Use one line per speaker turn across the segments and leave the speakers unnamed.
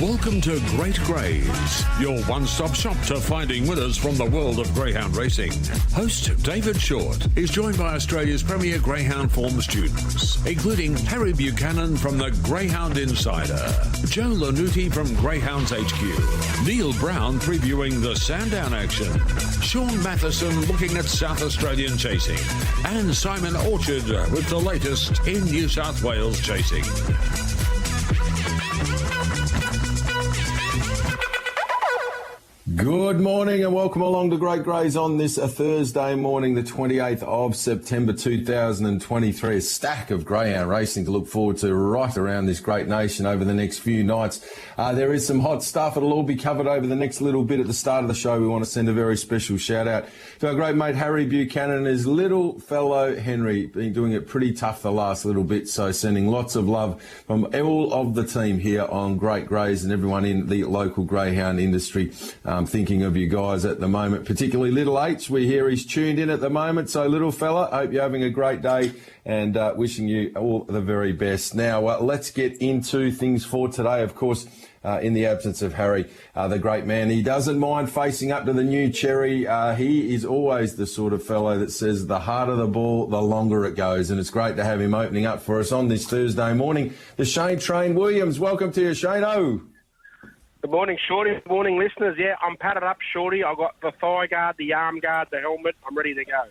Welcome to Great GREYS, your one-stop shop to finding winners from the world of greyhound racing. Host David Shortte is joined by Australia's premier greyhound form students, including Harry Buchanan from the Greyhound Insider, Joe Lanuti from Greyhounds HQ, Neil Brown previewing the Sandown action, Sean Matheson looking at South Australian chasing, and Simon Orchard with the latest in New South Wales chasing.
Good morning and welcome along to Great GREYS on this Thursday morning, the 28th of September 2023. A stack of greyhound racing to look forward to right around this great nation over the next few nights. There is some hot stuff. It'll all be covered over the next little bit. At the start of the show, we want to send a very special shout out to our great mate Harry Buchanan and his little fellow Henry. Been doing it pretty tough the last little bit, so sending lots of love from all of the team here on Great GREYS and everyone in the local greyhound industry. Thinking of you guys at the moment, particularly Little H. We hear he's tuned in at the moment. So, little fella, hope you're having a great day and wishing you all the very best. Now, let's get into things for today. Of course, in the absence of Harry, the great man, he doesn't mind facing up to the new cherry. He is always the sort of fellow that says the harder the ball, the longer it goes. And it's great to have him opening up for us on this Thursday morning. The Shayne Williams. Welcome to you, Shayne.
Good morning, Shorty. Good morning, listeners. Yeah, I'm padded up, Shorty. I've got the thigh guard, the arm guard, the helmet. I'm ready to go.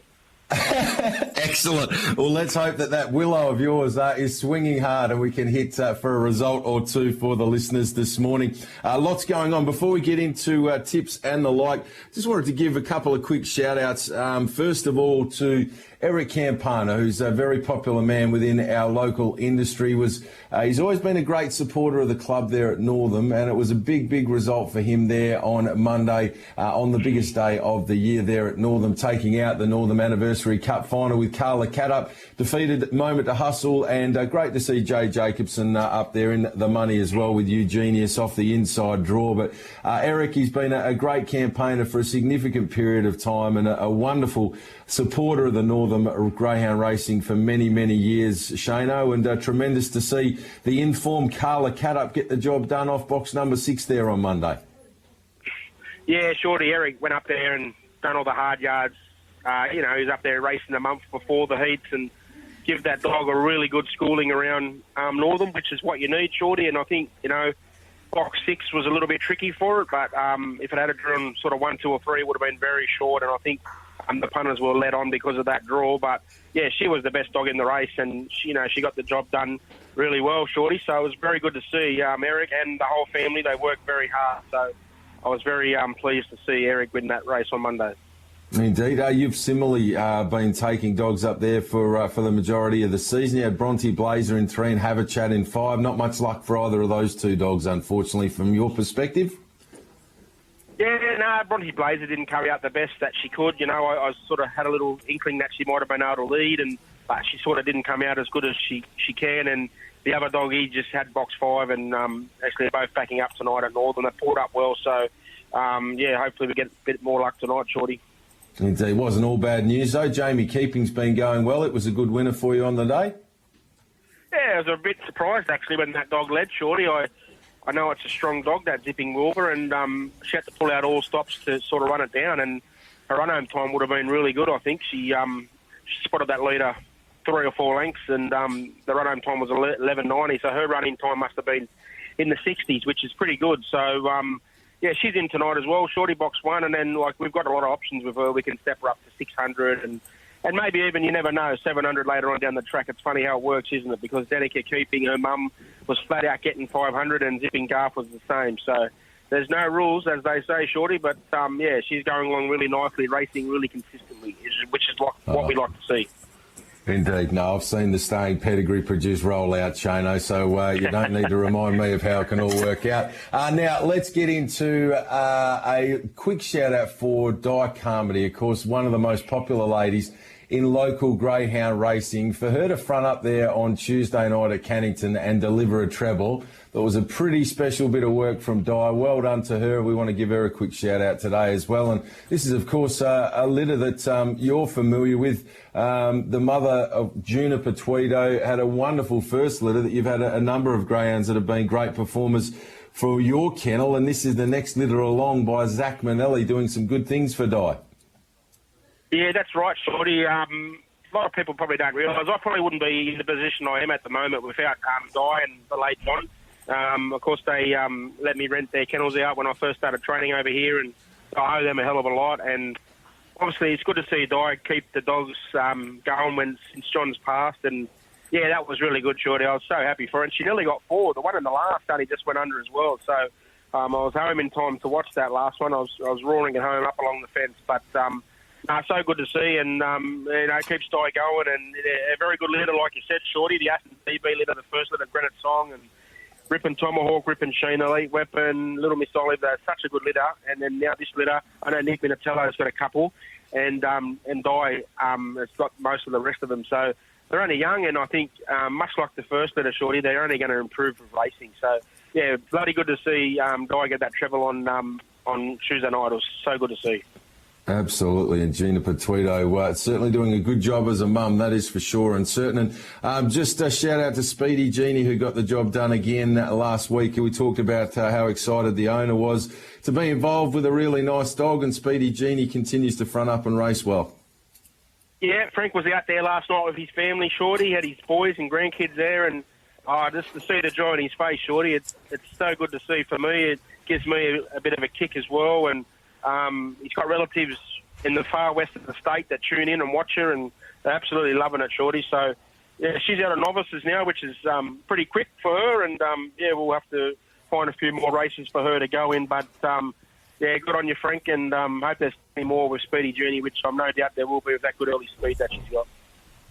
Excellent. Well, let's hope that willow of yours is swinging hard and we can hit for a result or two for the listeners this morning. Lots going on. Before we get into tips and the like, just wanted to give a couple of quick shout-outs. First of all, to Eric Campana, who's a very popular man within our local industry. He's always been a great supporter of the club there at Northam, and it was a big result for him there on Monday, on the biggest day of the year there at Northam, taking out the Northam Anniversary Cup final with Carla Caddup, defeated Moment to Hustle, and great to see Jay Jacobson up there in the money as well with Eugenius off the inside draw. But Eric, he's been a great campaigner for a significant period of time and a wonderful supporter of the Northam greyhound racing for many years, Shayno, and tremendous to see the informed Carla Caddup get the job done off box number 6 there on Monday.
Yeah, Shorty, Eric went up there and done all the hard yards. He was up there racing a month before the heats and give that dog a really good schooling around Northam, which is what you need, Shorty. And I think, box 6 was a little bit tricky for it, but if it had drawn sort of 1, 2 or 3, it would have been very short, and I think the punters were led on because of that draw. But, yeah, she was the best dog in the race, and, she got the job done really well, Shorty. So it was very good to see Eric and the whole family. They worked very hard. So I was very pleased to see Eric win that race on Monday.
Indeed. You've similarly been taking dogs up there for the majority of the season. You had Bronte Blazer in 3 and Have a Chat in 5. Not much luck for either of those two dogs, unfortunately, from your perspective.
Yeah, no, Bronte Blazer didn't carry out the best that she could. I sort of had a little inkling that she might have been able to lead, but she sort of didn't come out as good as she can. And the other dog, he just had box 5, and actually they're both backing up tonight at Northern. They pulled up well, so hopefully we get a bit more luck tonight, Shorty.
Indeed, it wasn't all bad news though. Jamie Keeping's been going well. It was a good winner for you on the day.
Yeah, I was a bit surprised actually when that dog led, Shorty. I know it's a strong dog, that Zipping Wilbur, and she had to pull out all stops to sort of run it down, and her run-home time would have been really good, I think. She spotted that leader 3 or 4 lengths, and the run-home time was 11.90, so her running time must have been in the 60s, which is pretty good. So, she's in tonight as well, Shorty, box 1, and then we've got a lot of options with her. We can step her up to 600 and maybe even, you never know, 700 later on down the track. It's funny how it works, isn't it? Because Danica Keeping, her mum, was flat out getting 500 and Zipping Garth was the same. So there's no rules, as they say, Shorty, but, she's going along really nicely, racing really consistently, which is what we like to see.
Indeed. No, I've seen the staying pedigree produce rollout, Shayno, so you don't need to remind me of how it can all work out. Now, let's get into a quick shout-out for Di Carmody, of course, one of the most popular ladies in local greyhound racing. For her to front up there on Tuesday night at Cannington and deliver a treble, that was a pretty special bit of work from Di. Well done to her. We want to give her a quick shout out today as well. And this is, of course, a litter that you're familiar with. The mother of Juniper Tweedo had a wonderful first litter that you've had a number of greyhounds that have been great performers for your kennel. And this is the next litter along by Zach Manelli doing some good things for Di.
Yeah, that's right, Shorty. A lot of people probably don't realise I probably wouldn't be in the position I am at the moment without Di and the late John. Of course, they let me rent their kennels out when I first started training over here, and I owe them a hell of a lot. And obviously, it's good to see Di keep the dogs going since John's passed. And yeah, that was really good, Shorty. I was so happy for her. And she nearly got 4. The one in the last only just went under as well. So I was home in time to watch that last one. I was roaring it home up along the fence, but. So good to see, and it keeps Di going, and a very good litter, like you said, Shorty. The Aston DB litter, the first litter, Granite Song, and Rippin' Tomahawk, Rippin' Sheen, Elite Weapon, Little Miss Olive. They're such a good litter, and then now this litter. I know Nick Minatello's got a couple, and Di has got most of the rest of them. So they're only young, and I think much like the first litter, Shorty, they're only going to improve with racing. So yeah, bloody good to see Di get that treble on Tuesday night. It was so good to see.
Absolutely, and Juniper Tweedo certainly doing a good job as a mum, that is for sure and certain. And just a shout out to Speedy Jeannie, who got the job done again last week. We talked about how excited the owner was to be involved with a really nice dog, and Speedy Jeannie continues to front up and race well.
Yeah, Frank was out there last night with his family, Shorty. He had his boys and grandkids there, and just to see the joy in his face, Shorty, it's so good to see for me. It gives me a bit of a kick as well, and he's got relatives in the far west of the state that tune in and watch her, and they're absolutely loving it, Shorty. So, yeah, she's out of novices now, which is pretty quick for her, and, we'll have to find a few more races for her to go in. But, good on you, Frank, and hope there's any more with Speedy Journey, which I'm no doubt there will be with that good early speed that she's got.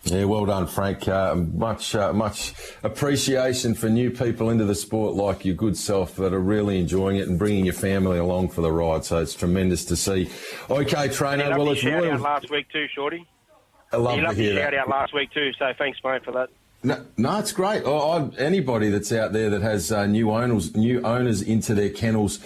Yeah, well done, Frank. Much appreciation for new people into the sport like your good self that are really enjoying it and bringing your family along for the ride. So it's tremendous to see. Okay, trainer.
Well, it's shout out last week too, Shorty.
I love to hear that.
Shout out last week too. So thanks, mate, for that.
No, it's great. Anybody that's out there that has new owners into their kennels,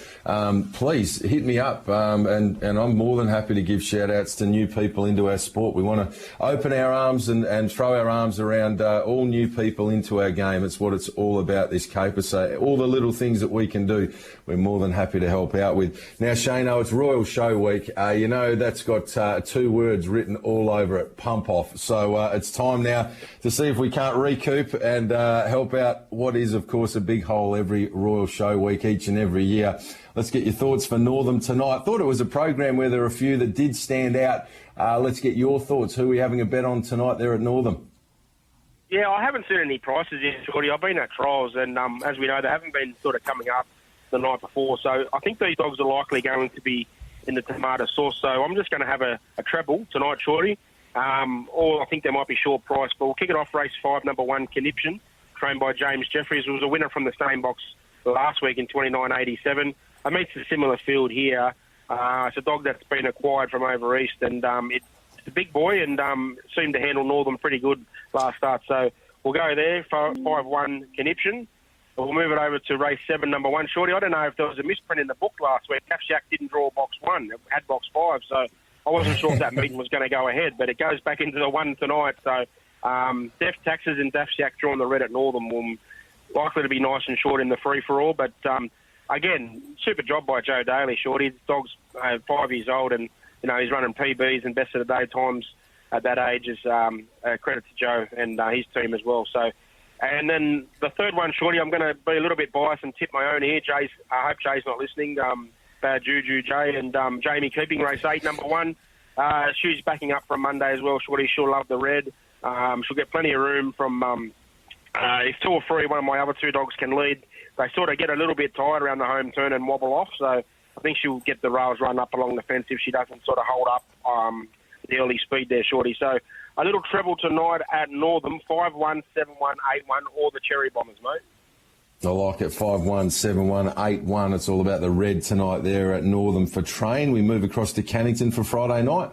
please hit me up, and I'm more than happy to give shout-outs to new people into our sport. We want to open our arms and throw our arms around all new people into our game. It's what it's all about, this caper. So all the little things that we can do, we're more than happy to help out with. Now, Shayne, it's Royal Show Week. That's got 2 words written all over it, pump off. So it's time now to see if we can't recoup and help out what is, of course, a big hole every Royal Show Week each and every year. Let's get your thoughts for Northam tonight. Thought it was a program where there were a few that did stand out. Let's get your thoughts. Who are we having a bet on tonight there at Northam?
Yeah, I haven't seen any prices yet, Shorty. I've been at trials, and as we know, they haven't been sort of coming up the night before. So I think these dogs are likely going to be in the tomato sauce. So I'm just going to have a treble tonight, Shorty. Or I think there might be short price, but we'll kick it off race 5, number 1, Conniption, trained by James Jeffries. It was a winner from the same box last week in 29.87. It meets a similar field here. It's a dog that's been acquired from over east, and it's a big boy and seemed to handle Northern pretty good last start. So we'll go there, 5-1 Conniption. We'll move it over to race 7, number 1, Shorty. I don't know if there was a misprint in the book last week. Daft Jack didn't draw box 1. It had box 5, so I wasn't sure if that meeting was going to go ahead, but it goes back into the 1 tonight. So Def Taxes and Daft Jack drawing the red at Northern will likely to be nice and short in the free-for-all. But, again, super job by Joe Daly, Shorty. The dog's 5 years old, and, he's running PBs and best of the day times at that age is credit to Joe and his team as well. So, and then the third one, Shorty, I'm going to be a little bit biased and tip my own here. I hope Jay's not listening. Bad Juju, Jay, and Jamie keeping race 8, number 1. She's backing up from Monday as well, Shorty. She'll love the red. She'll get plenty of room from if 2 or 3, one of my other 2 dogs can lead. They sort of get a little bit tired around the home turn and wobble off. So I think she'll get the rails run up along the fence if she doesn't sort of hold up the early speed there, Shorty. So a little treble tonight at Northam, 5-1, 7-1, 8-1, or the Cherry Bombers, mate.
I like it, 5-1, 7-1, 8-1. It's all about the red tonight there at Northam for train. We move across to Cannington for Friday night.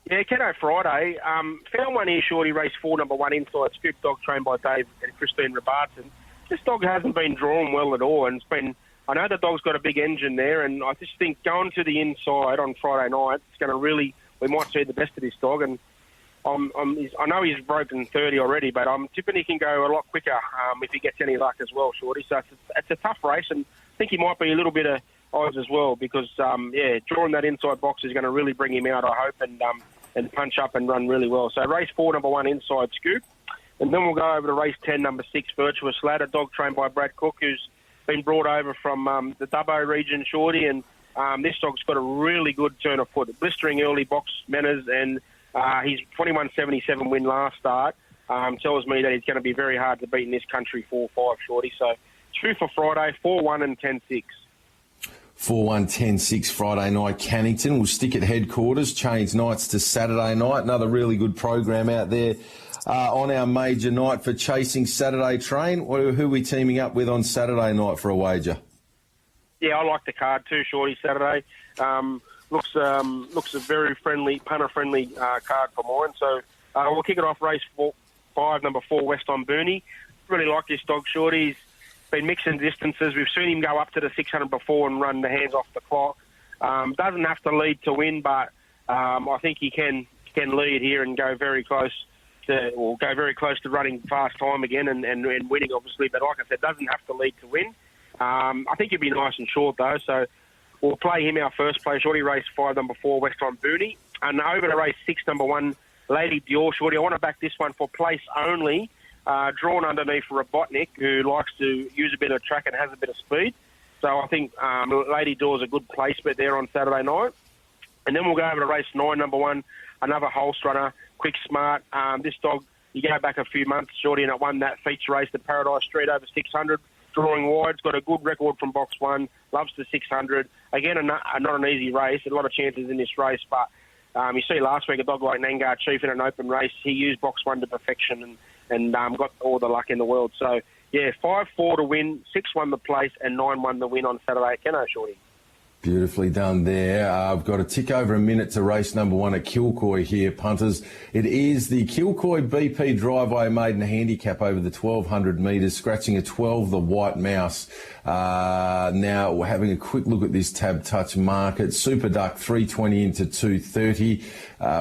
Yeah, Keno Friday. Found one here, Shorty, race 4, number 1 inside scoop dog trained by Dave and Christine Robertson. This dog hasn't been drawn well at all, and it's been. I know the dog's got a big engine there, and I just think going to the inside on Friday night, it's going to really. We might see the best of this dog, and I know he's broken 30 already, but I'm tipping he can go a lot quicker if he gets any luck as well, Shorty. So it's a tough race, and I think he might be a little bit of odds as well because, drawing that inside box is going to really bring him out, I hope, and punch up and run really well. So race 4, number 1 inside scoop, and then we'll go over to race 10, number 6 Virtuous Lad, a dog trained by Brad Cook, who's been brought over from the Dubbo region, Shorty, and this dog's got a really good turn of foot, blistering early box manners, and his 21.77 win last start tells me that he's going to be very hard to beat in this country, 4-5, Shorty. So 2 for Friday, 4-1 and 10-6.
4-1, 10-6 Friday night, Cannington. We'll stick at headquarters, change nights to Saturday night. Another really good program out there on our major night for chasing Saturday train. Who are we teaming up with on Saturday night for a wager?
Yeah, I like the card too, Shorty, Saturday. Looks a very friendly, punter-friendly card for mine. So we'll kick it off race 5, number 4, West on Booney. Really like this dog, Shorty. He's been mixing distances. We've seen him go up to the 600 before and run the hands off the clock. Doesn't have to lead to win, but I think he can lead here and go very close to running fast time again and winning, obviously. But like I said, doesn't have to lead to win. I think he'd be nice and short, though, so we'll play him our first play, Shorty, race 5, number 4, West on Booney. And over to race 6, number 1, Lady Dior, Shorty. I want to back this one for place only, drawn underneath Robotnik, who likes to use a bit of track and has a bit of speed. So I think Lady Dior's a good placement there on Saturday night. And then we'll go over to race 9, number 1, another Holst runner, Quick Smart. This dog, you go back a few months, Shorty, and it won that feature race at Paradise Street over 600. Drawing wide, it's got a good record from box 1, loves the 600. Again, not an easy race, a lot of chances in this race, but you see last week a dog like Nangar Chief in an open race, he used box 1 to perfection and got all the luck in the world. So, yeah, 5-4 to win, 6-1 the place, and 9-1 the win on Saturday at Keno, Shorty.
Beautifully done there. I've got to tick over a minute to race number 1 at Kilcoy here, punters. It is the Kilcoy BP Driveway Maiden Handicap over the 1,200 metres, scratching a 12, the White Mouse. Now we're having a quick look at this tab touch market. Super Duck 320 into 230.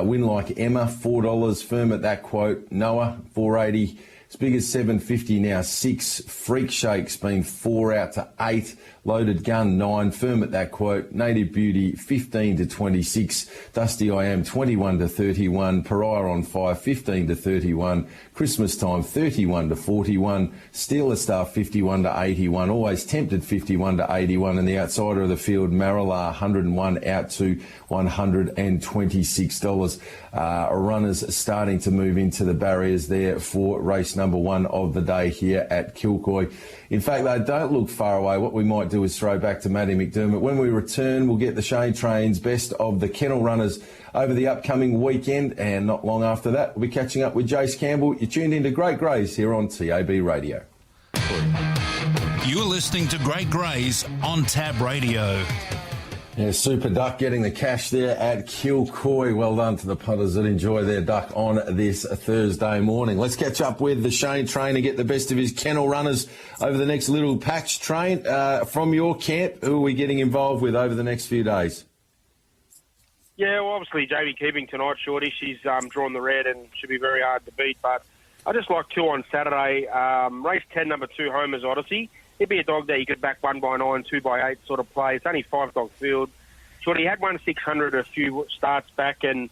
Win Like Emma $4, firm at that quote. Noah $4.80. As big as $7.50 now, 6. Freak Shake's been 4 out to 8. Loaded Gun 9, firm at that quote. Native Beauty 15 to 26. Dusty I Am 21 to 31. Pariah on 5 15 to 31. Christmas Time 31 to 41. Steeler Star 51 to 81. Always Tempted 51 to 81. And the outsider of the field, Marilar 101 out to $126. Runners starting to move into the barriers there for race number 1 of the day here at Kilcoy. In fact, they don't look far away. What we might do is throw back to Matty McDermott. When we return, we'll get the Shayne Train's best of the kennel runners over the upcoming weekend, and not long after that, we'll be catching up with Jaycin Campbell. You're tuned into Great Greys here on TAB Radio.
You're listening to Great Greys on Tab Radio.
Yeah, Super Duck getting the cash there at Kilcoy. Well done to the punters that enjoy their duck on this Thursday morning. Let's catch up with the Shayne Train and get the best of his kennel runners over the next little patch. Train, from your camp, who are we getting involved with over the next few days?
Yeah, well, obviously, Jamie Keeping tonight, Shorty. She's drawn the red and should be very hard to beat. But I just like 2 on Saturday. Race 10, number 2, Homer's Odyssey. He'd be a dog that you could back 1 by 9, 2 by 8 sort of play. It's only 5-dog field. Shorty had won 600 a few starts back, and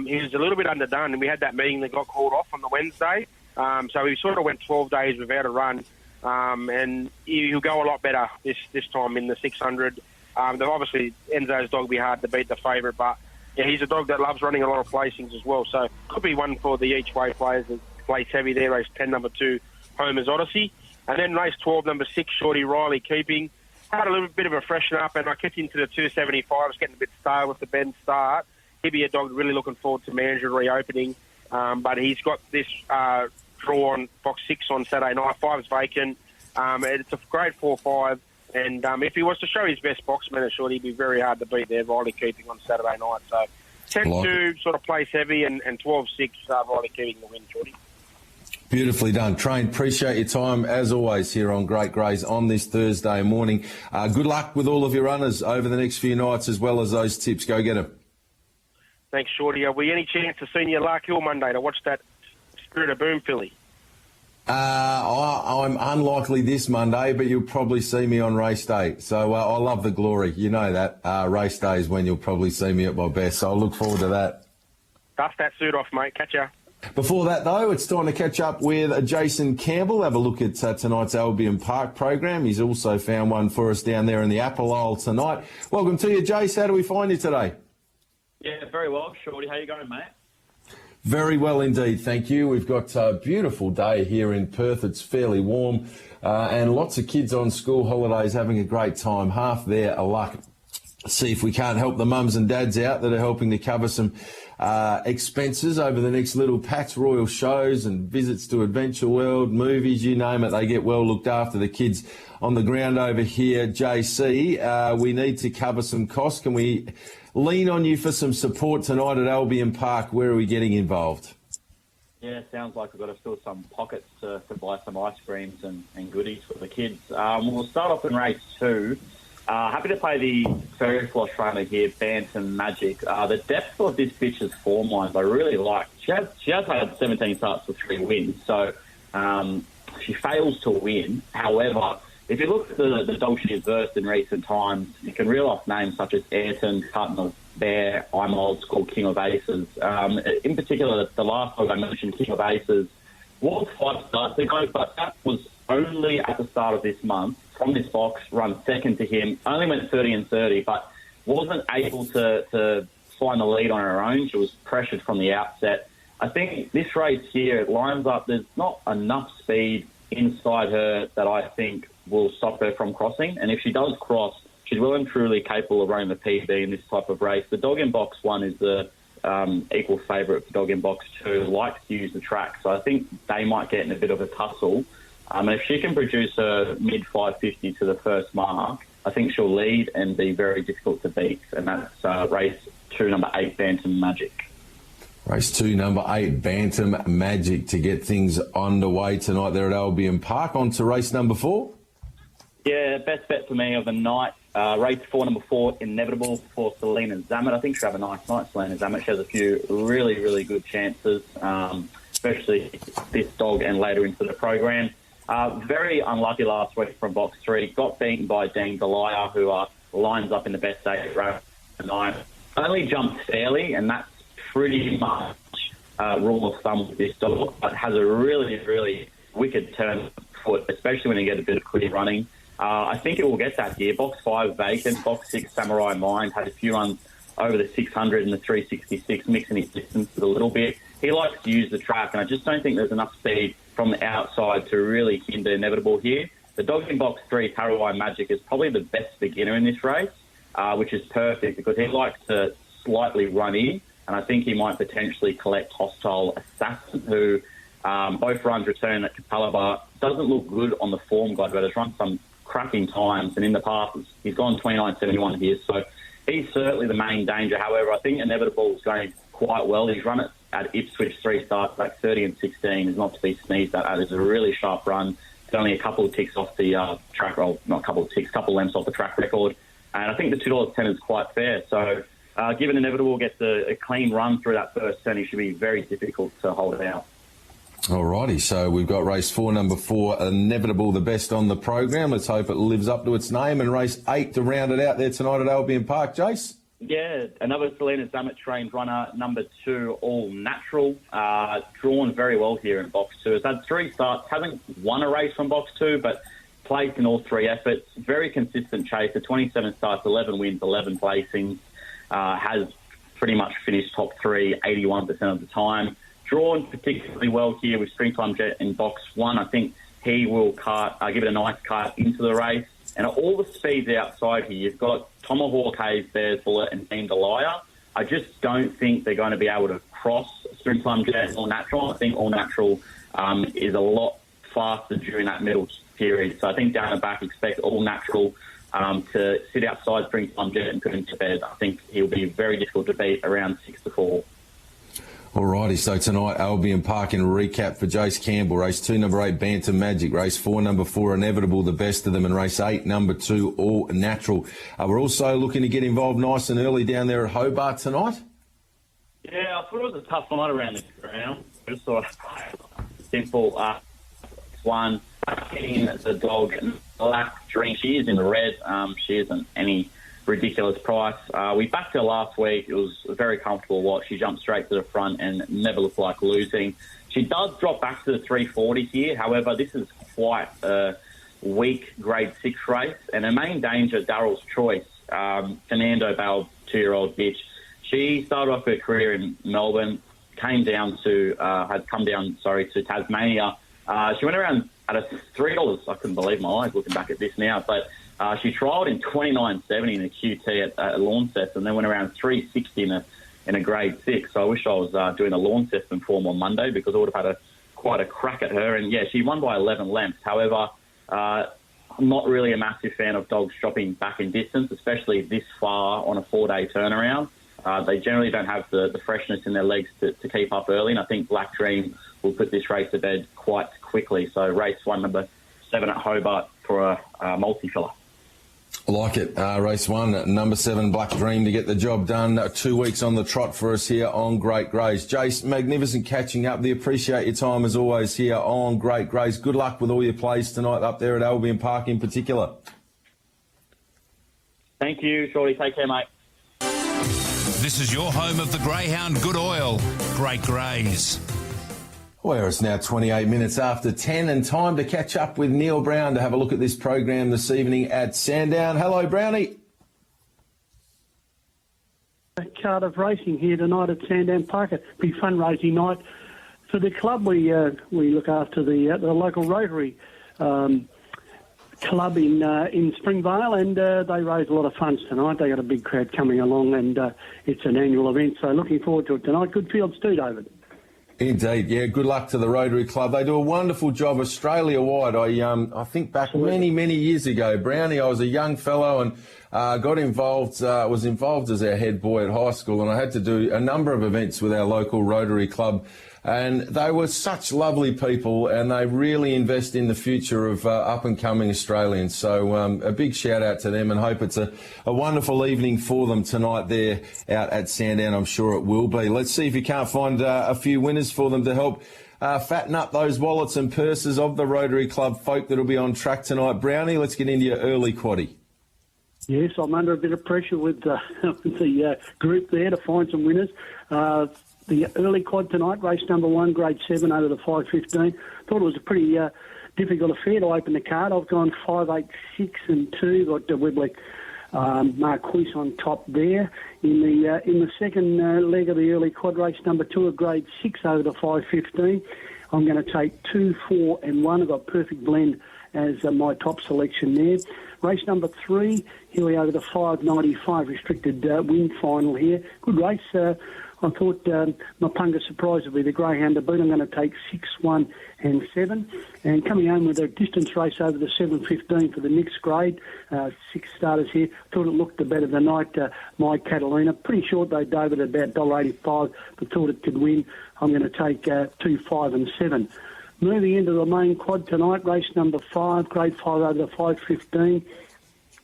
he was a little bit underdone. And we had that meeting that got called off on the Wednesday. So he sort of went 12 days without a run. And he'll go a lot better this time in the 600. Obviously, Enzo's dog will be hard to beat, the favourite, but yeah, he's a dog that loves running a lot of placings as well. So could be one for the each-way players that place heavy there. Race 10, number 2, Homer's Odyssey. And then race 12, number 6, Shorty Riley Keeping. Had a little bit of a freshen up, and I kept him to the 275. It's getting a bit stale with the bend start. He'd be a dog really looking forward to manager reopening. But he's got this draw on box 6 on Saturday night. 5's vacant. It's a grade 4-5. And if he was to show his best box minute, Shorty, he'd be very hard to beat there, Riley Keeping on Saturday night. So 10-2 sort of place heavy and 12-6 Riley Keating the win, Shorty.
Beautifully done. Train, appreciate your time as always here on Great Greys on this Thursday morning. Good luck with all of your runners over the next few nights as well as those tips. Go get them.
Thanks, Shorty. Are we any chance of seeing you at Lark Hill Monday to watch that Spirit of Boom filly?
I'm unlikely this Monday, but you'll probably see me on race day. So I love the glory. You know that. Race day is when you'll probably see me at my best. So I look forward to that.
Dust that suit off, mate. Catch ya.
Before that, though, it's time to catch up with Jaycin Campbell. Have a look at tonight's Albion Park program. He's also found one for us down there in the Apple Isle tonight. Welcome to you, Jace. How do we find you today?
Yeah, very well, Shorty. How you going, mate?
Very well indeed, thank you. We've got a beautiful day here in Perth. It's fairly warm and lots of kids on school holidays having a great time. Half there are luck. See if we can't help the mums and dads out that are helping to cover some expenses over the next little Pat's Royal shows and visits to Adventure World, movies, you name it. They get well looked after, the kids on the ground over here. JC, we need to cover some costs. Can we lean on you for some support tonight at Albion Park? Where are we getting involved?
Yeah, sounds like we've got to fill some pockets to buy some ice creams and goodies for the kids. We'll start off in race 2. Happy to play the Fairy Floss runner here, Bantam Magic. The depth of this bitch's form lines I really like. She has had 17 starts with 3 wins, so she fails to win. However, if you look at the dog she has versed in recent times, you can reel off names such as Ayrton, Cutner, Bear, I'm Old School, King of Aces. In particular, the last dog I mentioned, King of Aces, was 5 starts ago, but that was only at the start of this month. From this box, run second to him, only went 30-30, but wasn't able to find the lead on her own. She was pressured from the outset. I think this race here, it lines up, there's not enough speed inside her that I think will stop her from crossing. And if she does cross, she's well and truly capable of running the PB in this type of race. The dog in box 1 is the equal favourite for dog in box 2, likes to use the track. So I think they might get in a bit of a tussle. And if she can produce her mid-550 to the first mark, I think she'll lead and be very difficult to beat. And that's race 2, number 8, Bantam Magic.
Race 2, number 8, Bantam Magic to get things underway tonight there at Albion Park. On to race number 4.
Yeah, best bet for me of the night. Race 4, number 4, Inevitable for Selena Zamet. I think she'll have a nice night, Selena Zamet. She has a few really, really good chances, especially this dog and later into the program. Very unlucky last week from box 3. Got beaten by Dean Delia, who lines up in the best 8 race tonight. Only jumped fairly, and that's pretty much rule of thumb with this dog, but has a really, really wicked turn foot, especially when you get a bit of clear running. I think it will get that here. Box 5 vacant. Box 6 Samurai Mind had a few runs over the 600 and the 366, mixing his distances a little bit. He likes to use the track, and I just don't think there's enough speed from the outside to really hinder Inevitable here. The dog in box 3, Paraguay Magic, is probably the best beginner in this race, which is perfect because he likes to slightly run in, and I think he might potentially collect Hostile Assassin, who both runs return at Capalaba. Doesn't look good on the form guide, but has run some cracking times, and in the past he's gone 29.71 here, so he's certainly the main danger. However, I think Inevitable is going quite well. He's run it at Ipswich 3 starts, like 30-16, is not to be sneezed at. It's a really sharp run. It's only a couple of ticks off the track, well, not a couple of ticks, couple of lengths off the track record. And I think the $2.10 is quite fair. So given Inevitable gets a clean run through that first turn, he should be very difficult to hold it out.
Alrighty, so we've got race 4, number 4, Inevitable, the best on the program. Let's hope it lives up to its name. And race 8 to round it out there tonight at Albion Park. Jace?
Yeah, another Selena Zamet trained runner, number 2, All Natural. Drawn very well here in box 2. Has had 3 starts, hasn't won a race from box 2, but placed in all 3 efforts. Very consistent chaser, 27 starts, 11 wins, 11 placings. Has pretty much finished top 3, 81% of the time. Drawn particularly well here with Springtime Jet in box 1. I think he will give it a nice cut into the race. And all the speeds outside here, you've got Tomahawk, Hayes, Bears, Bullet, and Dean Delia. I just don't think they're going to be able to cross Springtime Jet and All Natural. I think All Natural is a lot faster during that middle period. So I think down the back, expect All Natural to sit outside Springtime Jet and put him to bed. I think he'll be very difficult to beat around 6-4.
Alrighty, so tonight, Albion Park in a recap for Jaycin Campbell. Race 2, number 8, Banter Magic. Race 4, number 4, Inevitable, the best of them. And race 8, number 2, All Natural. We're also looking to get involved nice and early down there at Hobart tonight.
Yeah, I thought it was a tough night around this ground. I just thought simple one, getting the dog Black Dream. She is in the red. She isn't any ridiculous price. We backed her last week. It was a very comfortable watch. She jumped straight to the front and never looked like losing. She does drop back to the 340s here. However, this is quite a weak grade 6 race. And her main danger, Darrell's Choice, Fernando Bale, 2-year-old bitch. She started off her career in Melbourne, had come down to Tasmania. She went around at a $3. I couldn't believe my eyes looking back at this now. But she trialled in 29.70 in a QT at Launceston and then went around 3.60 in a grade 6. So I wish I was doing a Launceston form on Monday because I would have had quite a crack at her. And, yeah, she won by 11 lengths. However, I'm not really a massive fan of dogs dropping back in distance, especially this far on a 4-day turnaround. They generally don't have the freshness in their legs to keep up early, and I think Black Dream will put this race to bed quite quickly. So race 1, number 7 at Hobart for a multi-filler.
I like it. Race 1, number 7, Black Dream to get the job done. 2 weeks on the trot for us here on Great Greys. Jace, magnificent catching up. We appreciate your time as always here on Great Greys. Good luck with all your plays tonight up there at Albion Park in particular.
Thank you, Shorty. Take care, mate.
This is your home of the Greyhound Good Oil, Great Greys.
Well, it's now 28 minutes after 10 and time to catch up with Neil Brown to have a look at this program this evening at Sandown. Hello, Brownie.
Cardiff Racing here tonight at Sandown Park. It'll be fundraising night for the club. We look after the local Rotary club in Springvale, and they raise a lot of funds tonight. They got a big crowd coming along, and it's an annual event. So looking forward to it tonight. Good fields too, David.
Indeed, yeah. Good luck to the Rotary Club. They do a wonderful job Australia-wide. I think back many years ago, Brownie, I was a young fellow and got involved, was involved as our head boy at high school, and I had to do a number of events with our local Rotary Club. And they were such lovely people, and they really invest in the future of up-and-coming Australians. So a big shout-out to them, and hope it's a wonderful evening for them tonight there out at Sandown. I'm sure it will be. Let's see if you can't find a few winners for them to help fatten up those wallets and purses of the Rotary Club folk that will be on track tonight. Brownie, let's get into your early quaddie.
Yes, I'm under a bit of pressure with the group there to find some winners. The early quad tonight, race number 1, grade 7 over the 5.15. Thought it was a pretty difficult affair to open the card. I've gone 5, 8, 6 and 2. Got the Webley Marquis on top there. In the second leg of the early quad, race number 2 of grade 6 over the 5.15. I'm going to take 2, 4 and 1. I've got Perfect Blend as my top selection there. Race number 3, here we over the 5.95 restricted win final here. Good race. I thought Mapunga Surprise would be the greyhound to beat. I'm going to take 6, 1 and 7. And coming home with a distance race over the 7.15 for the mixed grade. 6 starters here. Thought it looked the better than night. My Catalina. Pretty short though, David, about $1.85, but thought it could win. I'm going to take 2, 5 and 7. Moving into the main quad tonight, race number 5, grade 5 over the 5.15.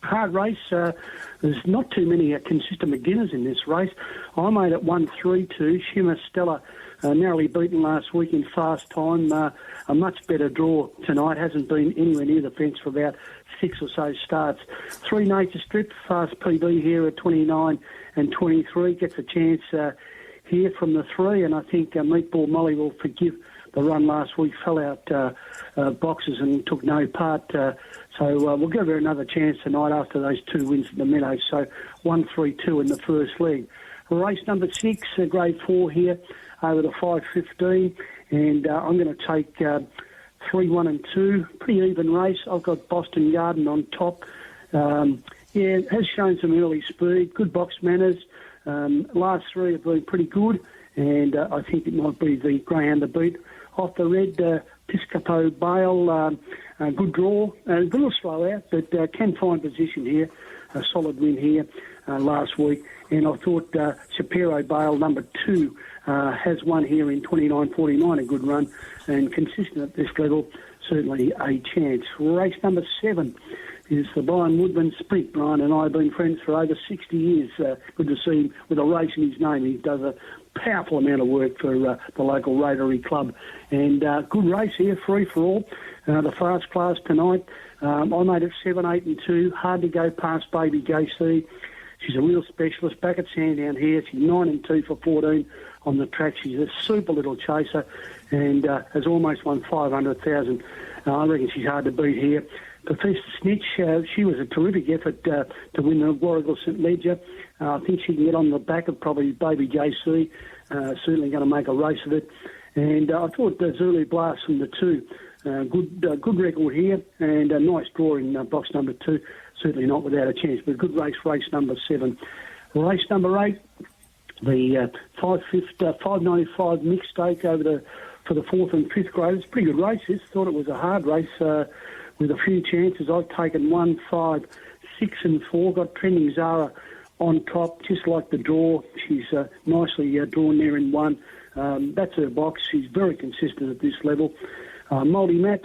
Hard race. There's not too many consistent beginners in this race. I made it 1-3-2. Shimmer Stella narrowly beaten last week in fast time. A much better draw tonight. Hasn't been anywhere near the fence for about 6 or so starts. 3 Nature Strip, fast PB here at 29 and 23. Gets a chance here from the 3, and I think Meatball Molly will forgive the run last week. Fell out boxes and took no part. So we'll give her another chance tonight after those 2 wins at the Meadows. So 1-3-2 in the first leg. Race number 6, grade 4 here over the 5.15. And I'm going to take 3, 1 and 2. Pretty even race. I've got Boston Garden on top. It has shown some early speed, good box manners. Last 3 have been pretty good. And I think it might be the greyhound to beat. Off the red, Piscopo Bale, good draw, a little slow out, but can find position here. A solid win here last week. And I thought Shapiro Bale, number 2, has won here in 29.49, a good run, and consistent at this level, certainly a chance. Race number 7 is the Brian Woodman Sprint. Brian and I have been friends for over 60 years. Good to see him with a race in his name. He does a powerful amount of work for the local Rotary Club. And good race here, free for all. The fast class tonight. I made it 7, 8 and 2. Hard to go past Baby JC. She's a real specialist. Back at Sandown here. She's 9 and 2 for 14 on the track. She's a super little chaser and has almost won 500,000. I reckon she's hard to beat here. Professor Snitch, she was a terrific effort to win the Warrigal St Ledger. I think she can get on the back of probably Baby JC. Certainly going to make a race of it. And I thought Zulu Blast from the 2. Good record here and a nice draw in box number 2. Certainly not without a chance, but good race number 7. Race number 8, the 595 mixed stake for the 4th and 5th graders. Pretty good race this. Thought it was a hard race with a few chances. I've taken 1, 5, 6 and 4. Got Trending Zara on top, just like the draw. She's nicely drawn there in 1. That's her box. She's very consistent at this level. Multi-Mat,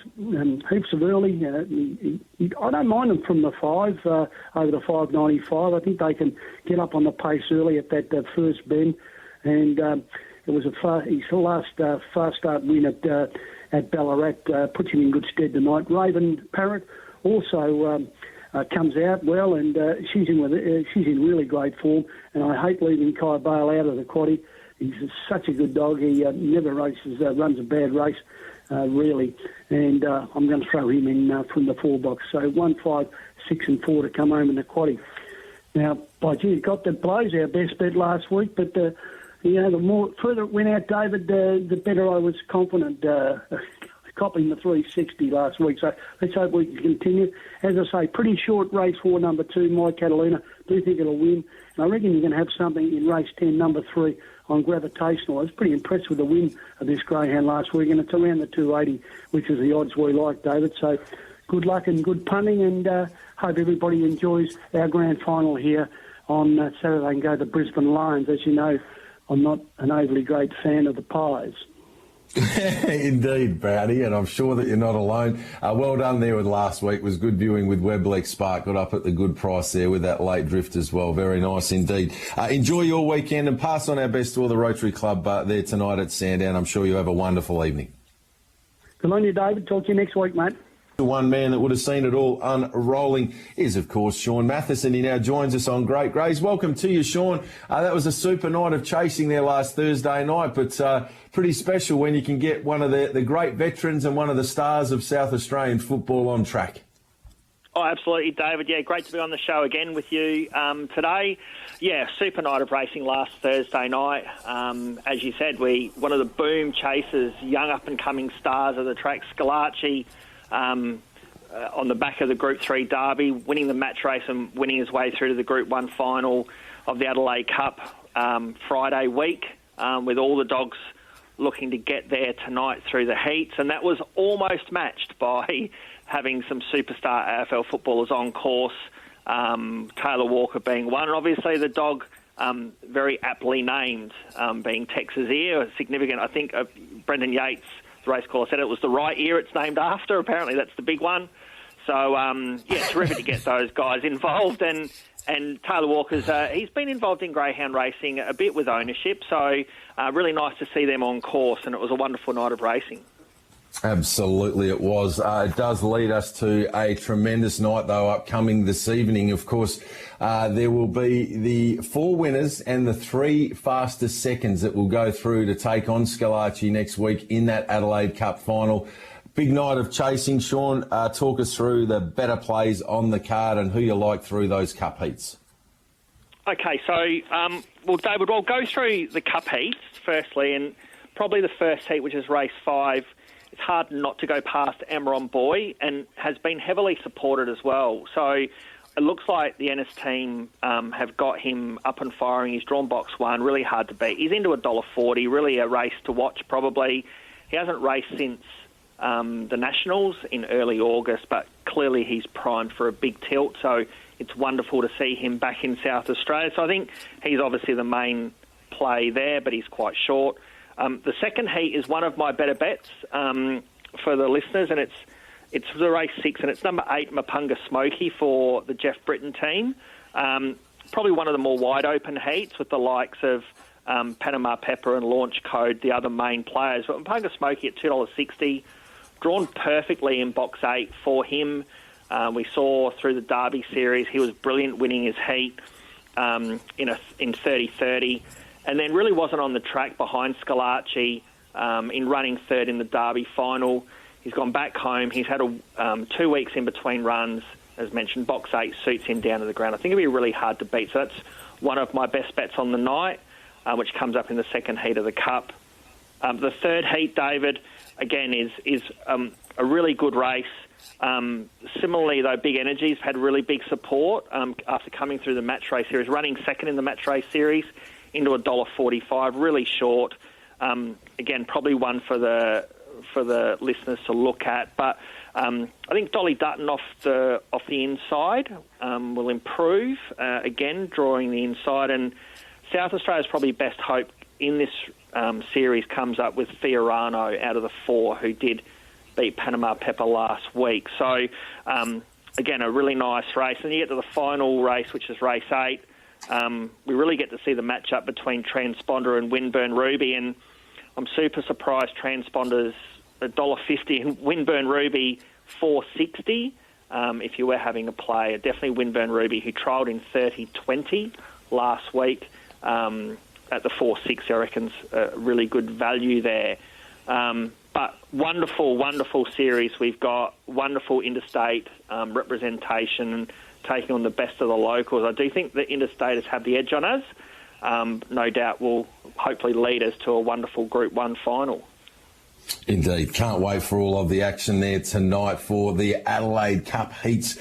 heaps of early. I don't mind them from the 5, over the 595. I think they can get up on the pace early at that first bend. And it was his last fast start win at Ballarat puts him in good stead tonight. Raven Parrot also comes out well, and she's in really great form. And I hate leaving Kai Bale out of the quaddie. He's such a good dog. He never runs a bad race. Really, and I'm going to throw him in from the 4 box. So 1, 5, 6 and 4 to come home in the quaddie. Now, by gee, got that blows our best bet last week, but the more further it went out, David, the better I was confident copying the 360 last week. So let's hope we can continue. As I say, pretty short race 4, number 2, My Catalina. Do think it'll win. And I reckon you're going to have something in race 10, number 3, on Gravitational. I was pretty impressed with the win of this greyhound last week, and it's around the 280, which is the odds we like, David. So good luck and good punting, and hope everybody enjoys our grand final here on Saturday and go to Brisbane Lions. As you know, I'm not an overly great fan of the Pies.
Indeed, Brownie, and I'm sure that you're not alone. Well done there with last week. It was good viewing with Weblek Spark. Got up at the good price there with that late drift as well. Very nice indeed. Enjoy your weekend and pass on our best to all the Rotary Club there tonight at Sandown. I'm sure you have a wonderful evening.
Good on you, David. Talk to you next week, mate.
The one man that would have seen it all unrolling is, of course, Sean Matheson. He now joins us on Great Greys. Welcome to you, Sean. That was a super night of chasing there last Thursday night, but pretty special when you can get one of the great veterans and one of the stars of South Australian football on track.
Oh, absolutely, David. Yeah, great to be on the show again with you today. Yeah, super night of racing last Thursday night. As you said, one of the boom chasers, young up-and-coming stars of the track, Scalacci, on the back of the Group 3 Derby, winning the match race and winning his way through to the Group 1 final of the Adelaide Cup Friday week, with all the dogs looking to get there tonight through the heats. And that was almost matched by having some superstar AFL footballers on course, Taylor Walker being one, and obviously the dog very aptly named, being Texas Ear, significant. I think Brendan Yates, the race caller, said it was the right ear it's named after. Apparently that's the big one. So, yeah, terrific to get those guys involved. And Taylor Walker's, he's been involved in greyhound racing a bit with ownership, so really nice to see them on course, and it was a wonderful night of racing.
Absolutely it was. It does lead us to a tremendous night, though, upcoming this evening. Of course, there will be the 4 winners and the 3 fastest seconds that will go through to take on Scalacci next week in that Adelaide Cup final. Big night of chasing. Sean, talk us through the better plays on the card and who you like through those cup heats.
Okay, so, well, David, I'll go through the cup heats firstly, and probably the first heat, which is race 5. It's hard not to go past Amaron Boy, and has been heavily supported as well. So it looks like the Ennis team have got him up and firing. He's drawn box 1, really hard to beat. He's into $1.40, really a race to watch probably. He hasn't raced since the Nationals in early August, but clearly he's primed for a big tilt, so it's wonderful to see him back in South Australia. So I think he's obviously the main play there, but he's quite short. The second heat is one of my better bets for the listeners, and it's the race 6, and it's number 8, Mapunga Smoky for the Jeff Britton team. Probably one of the more wide-open heats with the likes of Panama Pepper and Launch Code, the other main players. But Mapunga Smoky at $2.60, drawn perfectly in box 8 for him. We saw through the Derby series, he was brilliant winning his heat in 30-30, and then really wasn't on the track behind Scalacci in running third in the Derby final. He's gone back home. He's had 2 weeks in between runs. As mentioned, box 8 suits him down to the ground. I think it'll be really hard to beat. So that's one of my best bets on the night, which comes up in the second heat of the Cup. The third heat, David, again, is a really good race. Similarly, though, Big Energy's had really big support after coming through the match race series, running second in the match race series into $1.45, really short. Again, probably one for the listeners to look at. But I think Dolly Dutton off the inside will improve, again, drawing the inside. And South Australia's probably best hope in this series comes up with Fiorano out of the 4, who did beat Panama Pepper last week. So, again, a really nice race. And you get to the final race, which is race 8. We really get to see the matchup between Transponder and Winburn Ruby. And I'm super surprised Transponder's $1.50 and Winburn Ruby $4.60. If you were having a play, definitely Winburn Ruby, who trialled in 30-20 last week at the 4.60, I reckon's a really good value there. But wonderful, wonderful series. We've got wonderful interstate representation and taking on the best of the locals. I do think the interstaters have the edge on us. No doubt will hopefully lead us to a wonderful Group 1 final.
Indeed. Can't wait for all of the action there tonight for the Adelaide Cup heats.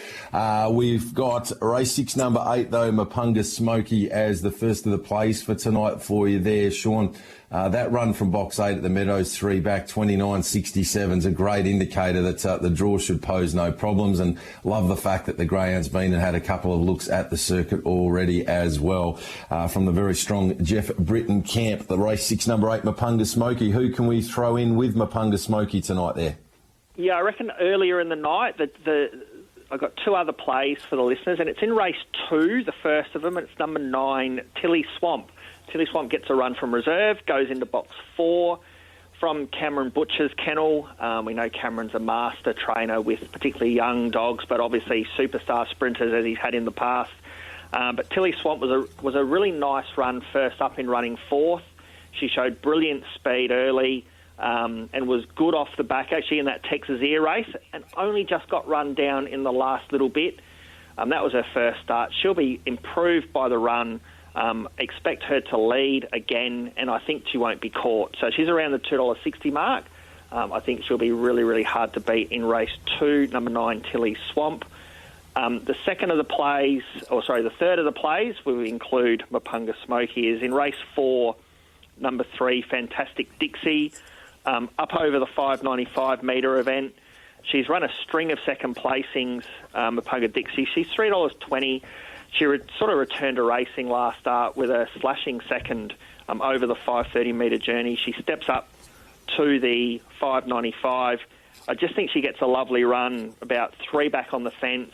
We've got race 6, number 8, though, Mapunga Smoky, as the first of the plays for tonight for you there, Sean. That run from box 8 at the Meadows 3 back 29.67 is a great indicator that the draw should pose no problems, and love the fact that the greyhound's been and had a couple of looks at the circuit already as well. From the very strong Jeff Britton camp, the race 6, number 8, Mapunga Smoky. Who can we throw in with Mapunga Smoky tonight there?
Yeah, I reckon earlier in the night that I got 2 other plays for the listeners, and it's in race 2, the first of them, and it's number 9, Tilly Swamp. Tilly Swamp gets a run from reserve, goes into box 4 from Cameron Butcher's kennel. We know Cameron's a master trainer with particularly young dogs, but obviously superstar sprinters as he's had in the past. But Tilly Swamp was a really nice run first up in running 4th. She showed brilliant speed early and was good off the back actually in that Texas Ear race, and only just got run down in the last little bit. That was her first start. She'll be improved by the run. Expect her to lead again, and I think she won't be caught. So she's around the $2.60 mark. I think she'll be really, really hard to beat in race 2, number 9, Tilly Swamp. The third of the plays, we include Mapunga Smoky, is in race 4, number 3, Fantastic Dixie, up over the 595 metre event. She's run a string of second placings, Mapunga Dixie. She's $3.20. She sort of returned to racing last start with a slashing second over the 530 metre journey. She steps up to the 595. I just think she gets a lovely run, about 3 back on the fence,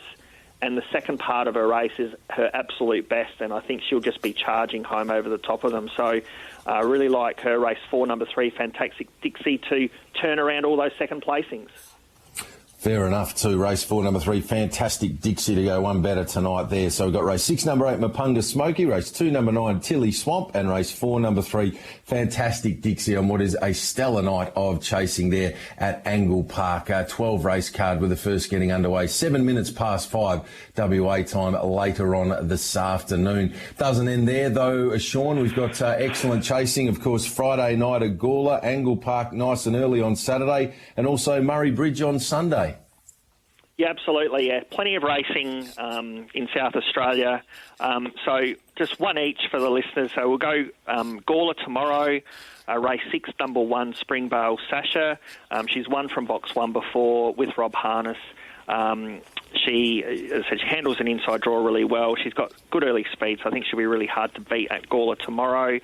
and the second part of her race is her absolute best, and I think she'll just be charging home over the top of them. So I really like her race 4, number 3, Fantastic Dixie, to turn around all those second placings.
Fair enough, too. Race 4, number 3, Fantastic Dixie to go one better tonight there. So we've got race 6, number 8, Mapunga Smoky, race 2, number 9, Tilly Swamp, and race 4, number 3, Fantastic Dixie on what is a stellar night of chasing there at Angle Park. 12 race card with the first getting underway. 7 minutes past 5 WA time later on this afternoon. Doesn't end there, though, Sean. We've got excellent chasing, of course, Friday night at Gawler, Angle Park nice and early on Saturday, and also Murray Bridge on Sunday.
Yeah, absolutely. Yeah, plenty of racing in South Australia. So just one each for the listeners. So we'll go Gawler tomorrow, race 6, number 1, Springvale Sasha. She's won from box 1 before with Rob Harness. She, as I said, she handles an inside draw really well. She's got good early speed, so I think she'll be really hard to beat at Gawler tomorrow.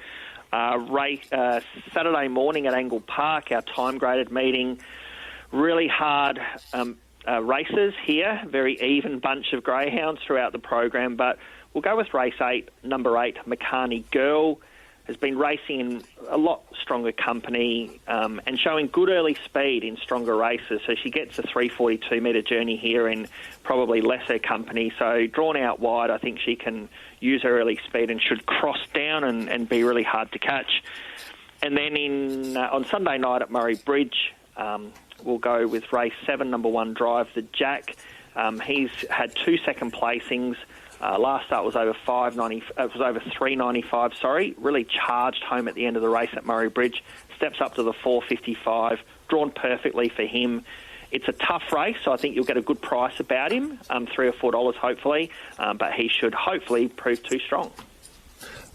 Saturday morning at Angle Park, our time-graded meeting. Really hard races here, very even bunch of greyhounds throughout the program, but we'll go with race 8, number 8, Makani Girl. Has been racing in a lot stronger company and showing good early speed in stronger races. So she gets a 342-metre journey here in probably lesser company. So drawn out wide, I think she can use her early speed and should cross down and be really hard to catch. And then on Sunday night at Murray Bridge, we'll go with race 7, number 1, Drive the Jack. He's had 2 second placings. Last start was over 395. Sorry, really charged home at the end of the race at Murray Bridge. Steps up to the 455, drawn perfectly for him. It's a tough race, so I think you'll get a good price about him, $3 or $4 hopefully, but he should hopefully prove too strong.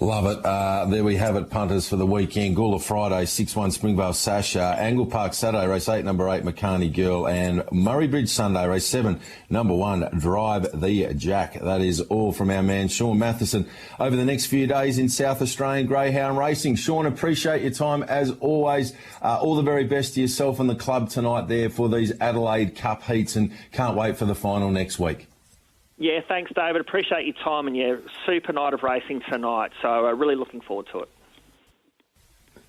Love it. There we have it, punters, for the weekend. Gawler Friday, 6-1 Springvale Sasha. Angle Park Saturday, race 8, number 8, Makani Girl. And Murray Bridge Sunday, race 7, number 1, Drive the Jack. That is all from our man, Sean Matheson, over the next few days in South Australian greyhound racing. Sean, appreciate your time as always. All the very best to yourself and the club tonight there for these Adelaide Cup heats, and can't wait for the final next week.
Yeah, thanks, David. Appreciate your time, and super night of racing tonight. So really looking forward to it.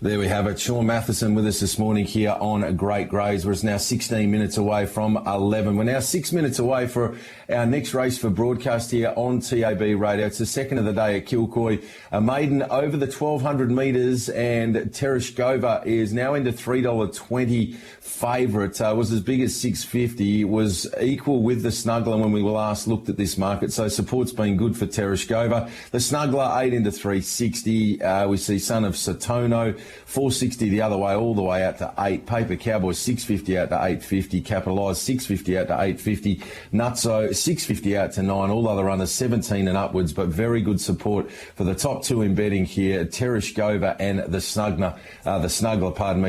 There we have it. Sean Matheson with us this morning here on Great Greys. We're now 16 minutes away from 11. We're now 6 minutes away for our next race for broadcast here on TAB Radio. It's the second of the day at Kilcoy. A maiden over the 1,200 metres, and Tereshkova is now into $3.20 favourite. Was as big as $6.50. It was equal with the Snuggler when we last looked at this market. So support's been good for Tereshkova. The Snuggler 8 into $3.60. We see Son of Satono, $4.60 the other way, all the way out to 8. Paper Cowboy $6.50 out to $8.50. Capitalise $6.50 out to $8.50. Nutso $6.50 out to 9. All other runners 17 and upwards, but very good support for the top 2 in betting here, Tereshkova and the Snuggler,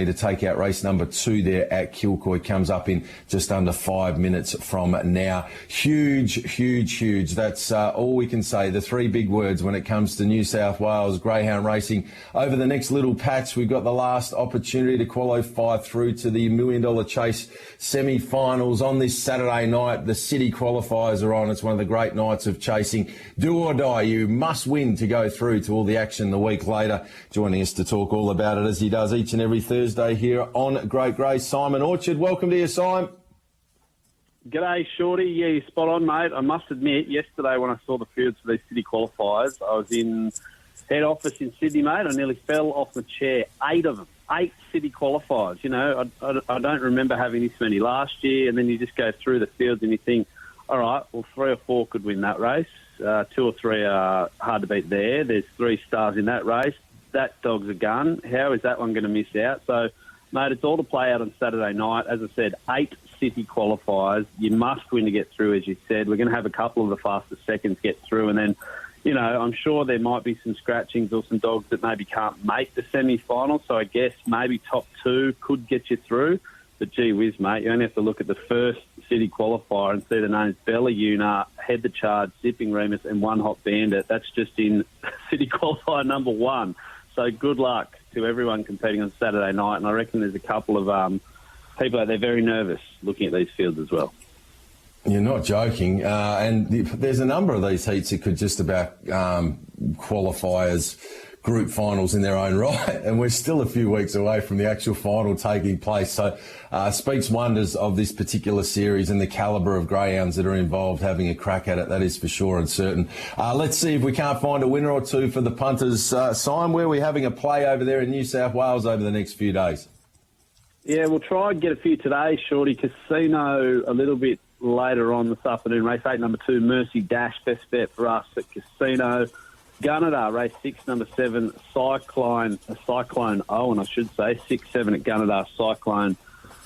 to take out race number 2 there at Kilcoy. Comes up in just under 5 minutes from now. Huge. That's all we can say. The 3 big words when it comes to New South Wales greyhound racing. Over the next little patch, we've got the last opportunity to qualify through to the $1 Million Chase semi-finals on this Saturday night. The city qualifiers are on. It's one of the great nights of chasing. Do or die. You must win to go through to all the action the week later. Joining us to talk all about it, as he does each and every Thursday here on Great Greys, Simon Orchard. Welcome to you, Simon.
G'day, Shorty. Yeah, you're spot on, mate. I must admit, yesterday when I saw the fields for these city qualifiers, I was in head office in Sydney, mate. I nearly fell off my chair. 8 of them. 8 city qualifiers. You know, I don't remember having this many last year, and then you just go through the fields and you think, all right, well, 3 or 4 could win that race. 2 or 3 are hard to beat there. There's 3 stars in that race. That dog's a gun. How is that one going to miss out? So, mate, it's all to play out on Saturday night. As I said, 8 city qualifiers. You must win to get through, as you said. We're going to have a couple of the fastest seconds get through, and then, you know, I'm sure there might be some scratchings or some dogs that maybe can't make the semi-final, so I guess maybe top 2 could get you through. But gee whiz, mate, you only have to look at the first city qualifier and see the names Bella Una, Head the Charge, Zipping Remus and One Hot Bandit. That's just in city qualifier number 1. So good luck to everyone competing on Saturday night, and I reckon there's a couple of people out there very nervous looking at these fields as well.
You're not joking. And there's a number of these heats that could just about qualify as group finals in their own right. And we're still a few weeks away from the actual final taking place. So speaks wonders of this particular series and the calibre of greyhounds that are involved having a crack at it. That is for sure and certain. Let's see if we can't find a winner or 2 for the punters. Simon, where are we having a play over there in New South Wales over the next few days?
Yeah, we'll try and get a few today, Shorty. Casino a little bit later on this afternoon. Race 8, number 2, Mercy Dash, best bet for us at Casino. Gunnedah, race 6, number 7, Cyclone Owen, I should say. 6-7 at Gunnedah, Cyclone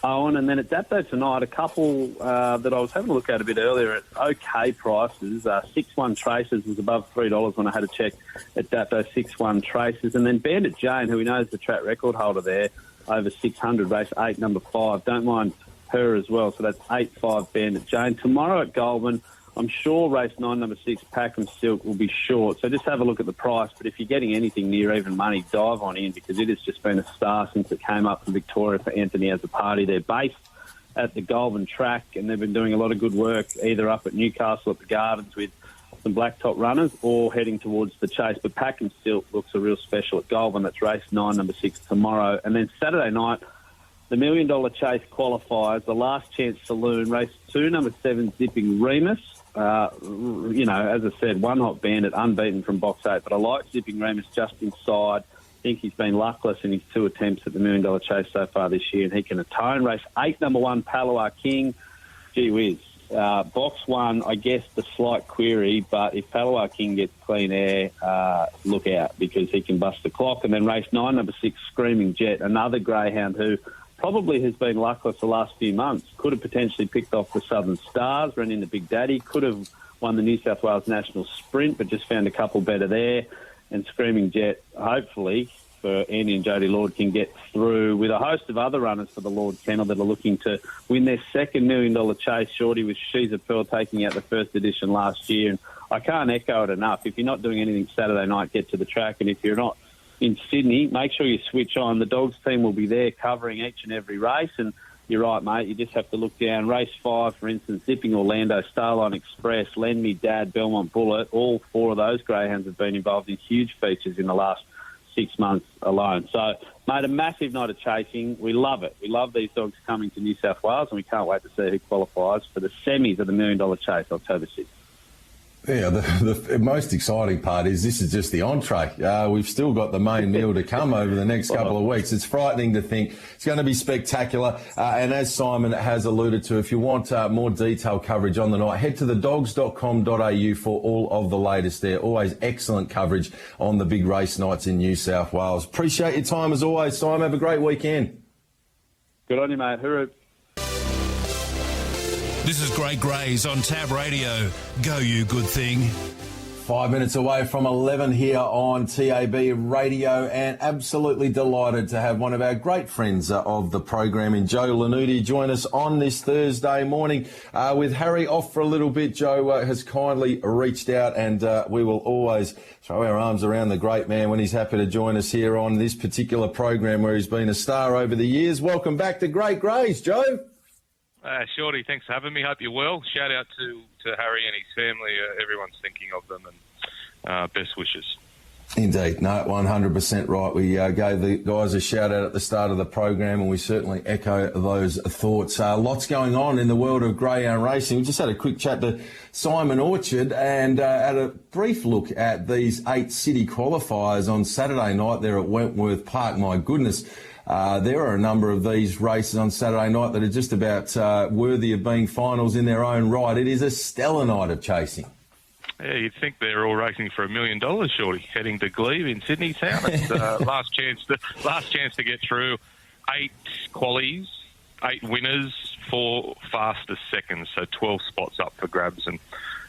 Owen. And then at Dapto tonight, a couple that I was having a look at a bit earlier at okay prices. 6-1 Traces was above $3 when I had a check at Dapto 6-1 Traces. And then Bandit Jane, who we know is the track record holder there, over 600, race 8, number 5. Don't mind her as well. So that's 8-5 Bandit Jane. Tomorrow at Goulburn, I'm sure race 9, number 6, Packham Silk will be short. So just have a look at the price. But if you're getting anything near even money, dive on in, because it has just been a star since it came up from Victoria for Anthony as a party. They're based at the Goulburn track, and they've been doing a lot of good work either up at Newcastle at the Gardens with some blacktop runners or heading towards the chase. But Packham Silk looks a real special at Goulburn. That's race 9, number 6 tomorrow. And then Saturday night, the $1 Million Chase qualifiers, the Last Chance Saloon, race 2, number 7, Zipping Remus. As I said, one hot bandit, unbeaten from box 8, but I like Zipping Remus just inside. I think he's been luckless in his 2 attempts at the $1 Million Chase so far this year, and he can atone. Race 8, number 1, Palawa King. Gee whiz. Box 1, I guess the slight query, but if Palawa King gets clean air, look out, because he can bust the clock. And then race 9, number 6, Screaming Jet, another greyhound who probably has been luckless the last few months. Could have potentially picked off the Southern Stars, ran into Big Daddy. Could have won the New South Wales National Sprint, but just found a couple better there. And Screaming Jet, hopefully, for Andy and Jodie Lord, can get through with a host of other runners for the Lord Kennel that are looking to win their second $1 Million Chase. Shorty with She's a Pearl taking out the first edition last year. And I can't echo it enough. If you're not doing anything Saturday night, get to the track. And if you're not in Sydney, make sure you switch on. The Dogs team will be there covering each and every race. And you're right, mate, you just have to look down. Race 5, for instance, Zipping Orlando, Starline Express, Lend Me Dad, Belmont Bullet. All 4 of those greyhounds have been involved in huge features in the last 6 months alone. So, mate, a massive night of chasing. We love it. We love these dogs coming to New South Wales, and we can't wait to see who qualifies for the semis of the $1 Million Chase, October 6th.
Yeah, the most exciting part is this is just the entree. We've still got the main meal to come over the next couple of weeks. It's frightening to think it's going to be spectacular. And as Simon has alluded to, if you want more detailed coverage on the night, head to thedogs.com.au for all of the latest there. Always excellent coverage on the big race nights in New South Wales. Appreciate your time as always, Simon. Have a great weekend.
Good on you, mate. Hooroo.
This is GREYS on Tab Radio. Go, you good thing.
5 minutes away from 11 here on TAB Radio, and absolutely delighted to have one of our great friends of the program in Joe Lanuti join us on this Thursday morning. With Harry off for a little bit, Joe has kindly reached out, and we will always throw our arms around the great man when he's happy to join us here on this particular program where he's been a star over the years. Welcome back to GREYS, Joe.
Shorty, thanks for having me. Hope you're well. Shout out to Harry and his family. Everyone's thinking of them, and best wishes.
Indeed. No, 100% right. We gave the guys a shout out at the start of the program, and we certainly echo those thoughts. Lots going on in the world of greyhound racing. We just had a quick chat to Simon Orchard and had a brief look at these 8 city qualifiers on Saturday night there at Wentworth Park. My goodness. There are a number of these races on Saturday night that are just about worthy of being finals in their own right. It is a stellar night of chasing.
Yeah, you'd think they're all racing for $1 million, Shorty, heading to Glebe in Sydney town. It's last chance to get through 8 qualies, 8 winners, 4 fastest seconds, so 12 spots up for grabs. And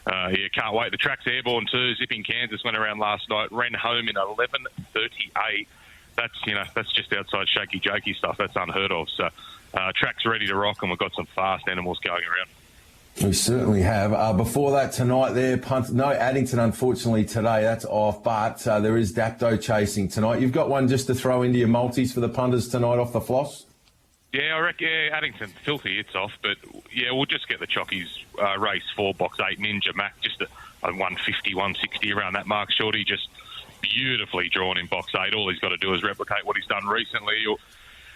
can't wait. The track's airborne too. Zipping Kansas went around last night, ran home in 11:38. That's just outside shaky jakey stuff. That's unheard of. So track's ready to rock, and we've got some fast animals going around.
We certainly have. Before that tonight there, no Addington unfortunately today, that's off, but there is Dapto chasing tonight. You've got one just to throw into your multis for the punters tonight off the floss?
Yeah, I reckon Addington, filthy, it's off, but yeah, we'll just get the chockies race 4, box 8, Ninja Mac, just a 150, 160 around that mark. Shorty just beautifully drawn in box 8. All he's got to do is replicate what he's done recently.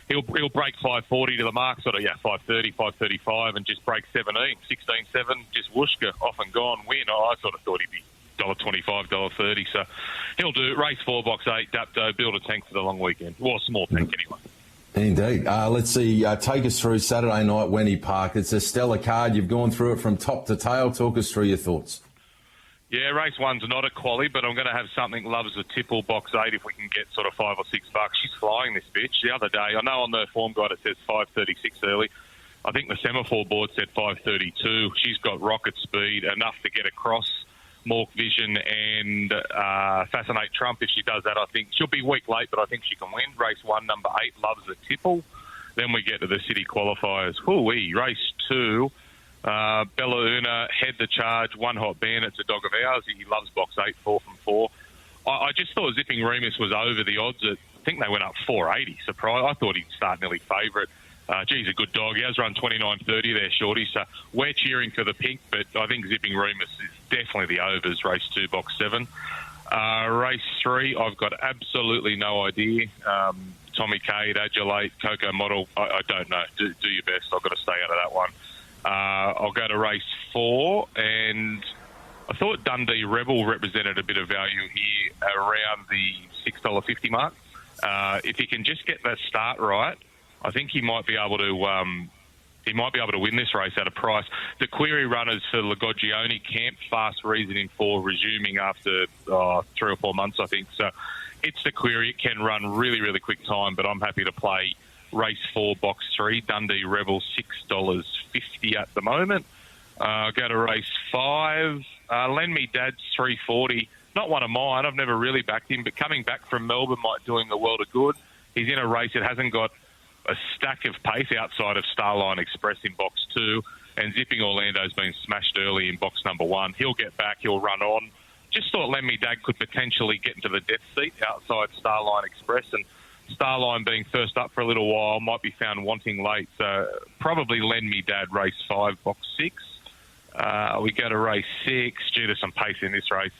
He'll break 540 to the mark, 530, 535, and just break 17, 16-7, just whooshka, off and gone, win. I sort of thought he'd be $1.25, $1.30. So he'll do race 4, box 8, Dapto, build a tank for the long weekend. Well, a small tank anyway.
Indeed. Let's see, take us through Saturday night, Wenny Park. It's a stellar card. You've gone through it from top to tail. Talk us through your thoughts.
Yeah, race one's not a quali, but I'm going to have something loves the tipple box 8 if we can get sort of $5 or $6. She's flying, this bitch. The other day, I know on the form guide it says 5:36 early. I think the semaphore board said 5:32. She's got rocket speed, enough to get across Mork Vision and Fascinate Trump. If she does that, I think she'll be week late, but I think she can win. Race 1, number 8, loves the tipple. Then we get to the city qualifiers. Hoo-wee. Race 2. Bella Una, Head the Charge, One Hot Bandit's a dog of ours. He loves box 8, 4 from 4. I just thought Zipping Remus was over the odds. I think they went up 480. Surprise! I thought he'd start nearly favourite. He's a good dog. He has run 29.30 there, Shorty. So we're cheering for the pink, but I think Zipping Remus is definitely the overs. Race 2, box 7. Race 3, I've got absolutely no idea. Tommy Cade, Adulate, Coco Model, I don't know. Do your best. I've got to stay out of that one. I'll go to race 4, and I thought Dundee Rebel represented a bit of value here around the $6.50 mark. If he can just get that start right, I think he might be able to win this race at a price. The query runners for Lagogione, Camp, Fast Reasoning 4 resuming after 3 or 4 months, I think. So it's the query. It can run really, really quick time, but I'm happy to play race 4, box 3, Dundee Rebel, $6.50 at the moment. Go to race 5, Lend Me Dad's $3.40. Not one of mine. I've never really backed him, but coming back from Melbourne might do him the world of good. He's in a race that hasn't got a stack of pace outside of Starline Express in box 2, and Zipping Orlando's been smashed early in box number 1. He'll get back. He'll run on. Just thought Lend Me Dad could potentially get into the death seat outside Starline Express, and Starline being first up for a little while might be found wanting late. So probably Lend Me Dad, race 5, box 6. We go to race 6 due to some pace in this race.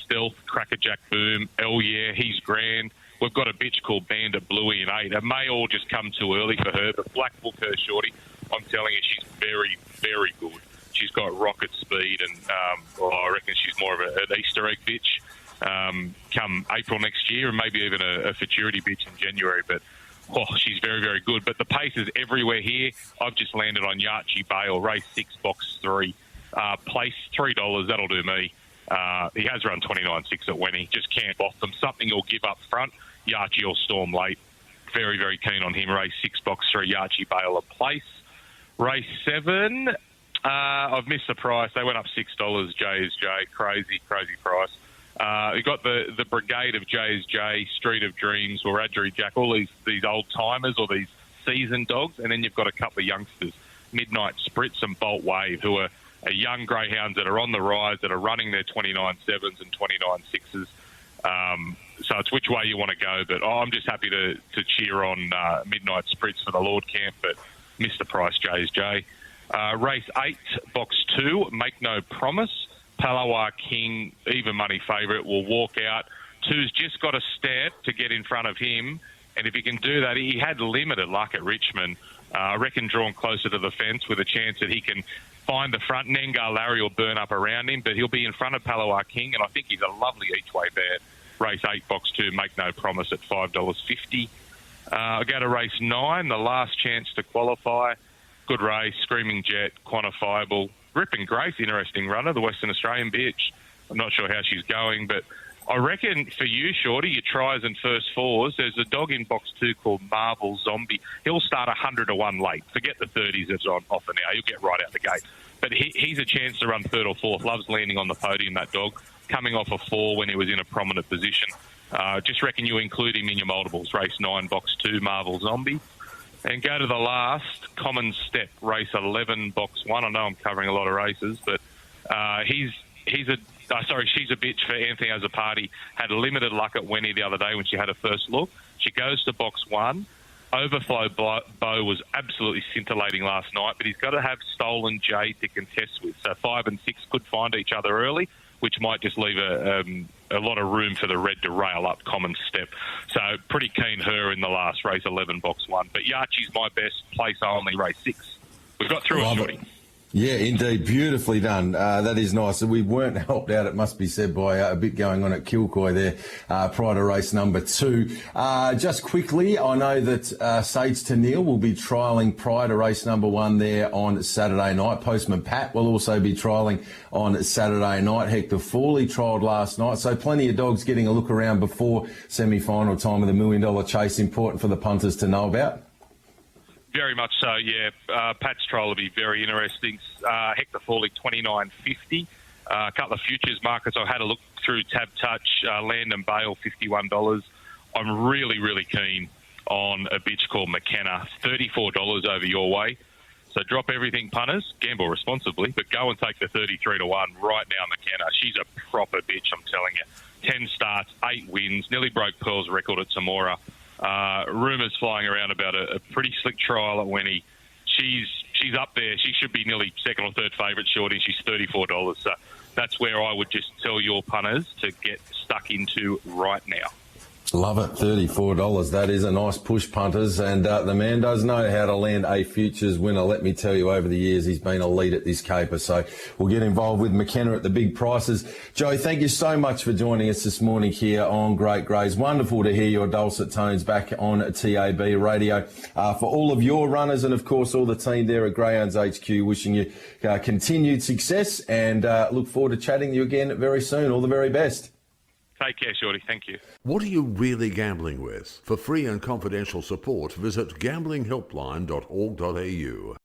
Stealth, Crackerjack Boom, Yeah, he's grand. We've got a bitch called Bandit Bluey in 8. It may all just come too early for her, but Black Book her, Shorty. I'm telling you, she's very, very good. She's got rocket speed, and I reckon she's more of an Easter egg bitch come April next year, and maybe even a futurity bitch in January. But she's very, very good. But the pace is everywhere here. I've just landed on Yachi Bale, race 6, box 3. Place $3, that'll do me. He has run 29.6 at Wenny. Just camp off them. Something he'll give up front. Yachi will storm late. Very, very keen on him. Race 6, box 3, Yachi Bale, a place. Race 7, I've missed the price. They went up $6, J. Crazy, crazy price. We got the brigade of J, Street of Dreams, or Adri Jack, all these old timers or these seasoned dogs, and then you've got a couple of youngsters, Midnight Spritz and Bolt Wave, who are young greyhounds that are on the rise, that are running their 29.7s and 29.6s. So it's which way you want to go, but I'm just happy to cheer on Midnight Spritz for the Lord Camp, but missed the price, J. Race 8, box 2, Make No Promise. Palawa King, even money favourite, will walk out. 2's just got a step to get in front of him, and if he can do that, he had limited luck at Richmond. I reckon drawn closer to the fence with a chance that he can find the front. Nengar Larry will burn up around him, but he'll be in front of Palawa King, and I think he's a lovely each-way bet. Race 8, box 2, Make No Promise at $5.50. I'll go to race 9, the last chance to qualify. Good race, Screaming Jet, Quantifiable. Ripping Grace, interesting runner, the Western Australian bitch. I'm not sure how she's going, but I reckon for you, Shorty, your tries and first fours, there's a dog in box 2 called Marvel Zombie. He'll start 100-1 late. Forget the 30s that's on offer now. He'll get right out the gate. But he's a chance to run 3rd or 4th. Loves landing on the podium, that dog. Coming off a 4 when he was in a prominent position. Just reckon you include him in your multiples. Race 9, box 2, Marvel Zombie. And go to the last, Common Step, race 11, box 1. I know I'm covering a lot of races, but she's a bitch for Anthony as a party. Had limited luck at Wenny the other day when she had her first look. She goes to box 1. Overflow Bow was absolutely scintillating last night, but he's got to have Stolen J to contest with. So 5 and 6 could find each other early, which might just leave a lot of room for the red to rail up Common Step. So pretty keen her in the last race 11, box 1. But Yachi's my best place only, race 6. We've got through it, Shorty.
Yeah, indeed. Beautifully done. That is nice. We weren't helped out, it must be said, by a bit going on at Kilcoy there prior to race number 2. Just quickly, I know that Sage to Neil will be trialling prior to race number 1 there on Saturday night. Postman Pat will also be trialling on Saturday night. Hector Fawley trialled last night. So plenty of dogs getting a look around before semi-final time of the $1 Million Chase. Important for the punters to know about.
Very much so, yeah. Pat's trial will be very interesting. Hector Fawley, $29.50. A couple of futures markets I had a look through. Tab Touch, Land and Bale, $51. I'm really, really keen on a bitch called McKenna, $34 over your way. So drop everything, punters. Gamble responsibly, but go and take the 33 to 1 right now, McKenna. She's a proper bitch, I'm telling you. 10 starts, 8 wins, nearly broke Pearl's record at Tamora. Rumours flying around about a pretty slick trial at Wenny. She's up there. She should be nearly second or third favourite, Shorty. She's $34. So that's where I would just tell your punters to get stuck into right now.
Love it, $34. That is a nice push, punters. And the man does know how to land a futures winner. Let me tell you, over the years, he's been elite at this caper. So we'll get involved with McKenna at the big prices. Joe, thank you so much for joining us this morning here on Great Greys. Wonderful to hear your dulcet tones back on TAB radio. For all of your runners and, of course, all the team there at Greyhounds HQ, wishing you continued success and look forward to chatting to you again very soon. All the very best.
Take care, Shorty. Thank you.
What are you really gambling with? For free and confidential support, visit gamblinghelpline.org.au.